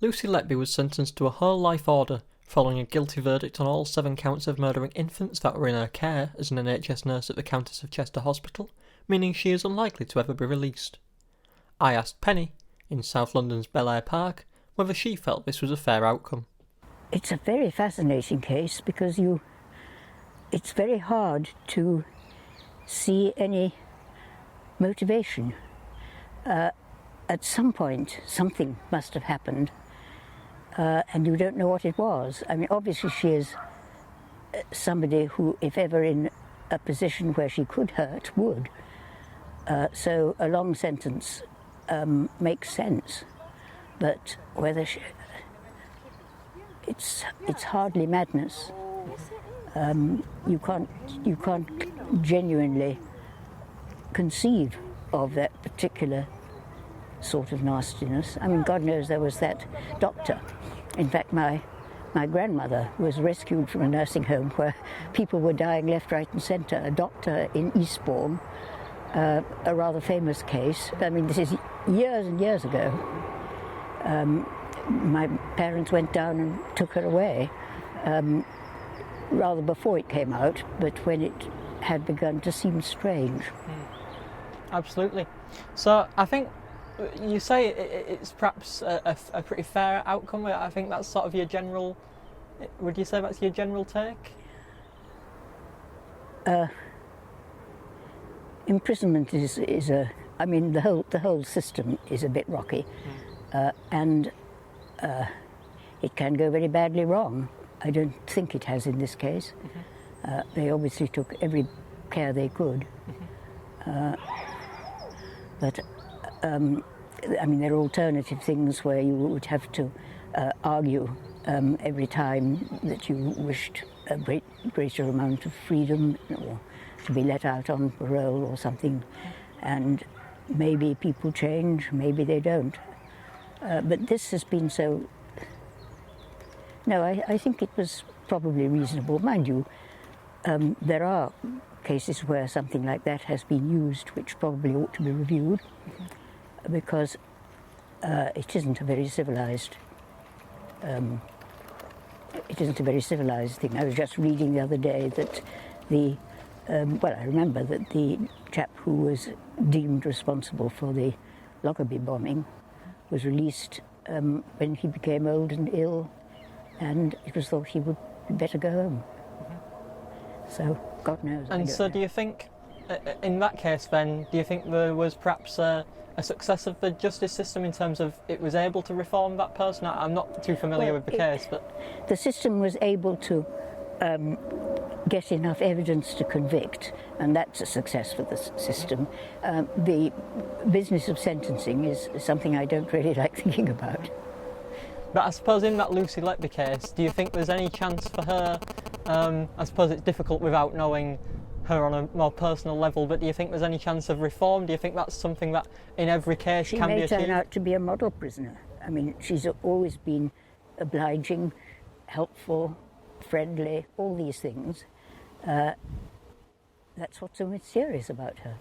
Lucy Letby was sentenced to a whole life order following a guilty verdict on all 7 counts of murdering infants that were in her care as an NHS nurse at the Countess of Chester Hospital, meaning she is unlikely to ever be released. I asked Penny, in South London's Bel Air Park, whether she felt this was a fair outcome. It's a very fascinating case because it's very hard to see any motivation. At some point, something must have happened, and you don't know what it was. I mean, obviously she is somebody who, if ever in a position where she could hurt, would. So a long sentence makes sense, but whether it's hardly madness. You can't genuinely conceive of that particular sort of nastiness. I mean, God knows there was that doctor. In fact, my grandmother was rescued from a nursing home where people were dying left, right and centre. A doctor in Eastbourne, a rather famous case. I mean, this is years and years ago. My parents went down and took her away, rather before it came out, but when it had begun to seem strange. Absolutely. So I think you say it's perhaps a pretty fair outcome. I think that's sort of your general... Would you say that's your general take? Imprisonment is a... I mean, the whole system is a bit rocky, and it can go very badly wrong. I don't think it has in this case. They obviously took every care they could. But I mean, there are alternative things where you would have to argue every time that you wished a greater amount of freedom or to be let out on parole or something. And maybe people change, maybe they don't. But this has been so... No, I think it was probably reasonable. Mind you, there are cases where something like that has been used which probably ought to be reviewed, because it isn't a very civilised thing. I was just reading the other day that I remember that the chap who was deemed responsible for the Lockerbie bombing was released when he became old and ill, and it was thought he would better go home. So, God knows. And so do you think, in that case then, do you think there was perhaps a success of the justice system in terms of it was able to reform that person? I'm not too familiar with the case, but... The system was able to get enough evidence to convict, and that's a success for the system. The business of sentencing is something I don't really like thinking about. But I suppose in that Lucy Letby case, do you think there's any chance for her, I suppose it's difficult without knowing her on a more personal level, but do you think there's any chance of reform? Do you think that's something that in every case can be achieved? She may turn out to be a model prisoner. I mean, she's always been obliging, helpful, friendly, all these things. That's what's so mysterious about her.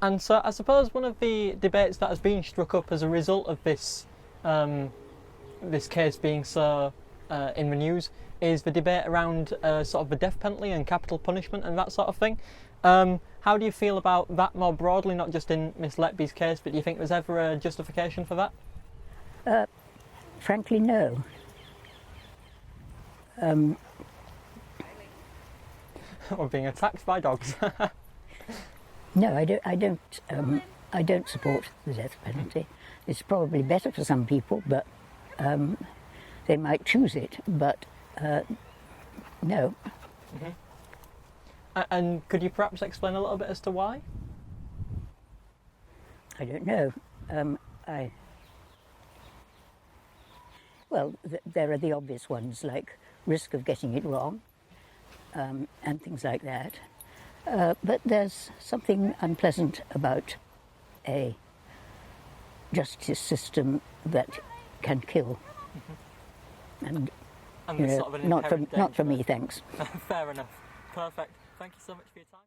And so I suppose one of the debates that has been struck up as a result of this this case being so in the news is the debate around sort of the death penalty and capital punishment and that sort of thing. How do you feel about that more broadly, not just in Miss Letby's case, but do you think there's ever a justification for that? Frankly, no. We're being attacked by dogs. No, I don't support the death penalty. It's probably better for some people, but they might choose it. But no. And could you perhaps explain a little bit as to why? I don't know. Well, there are the obvious ones, like risk of getting it wrong, and things like that. But there's something unpleasant about a justice system that can kill. And you know, sort of an not for me, thanks. Fair enough. Perfect. Thank you so much for your time.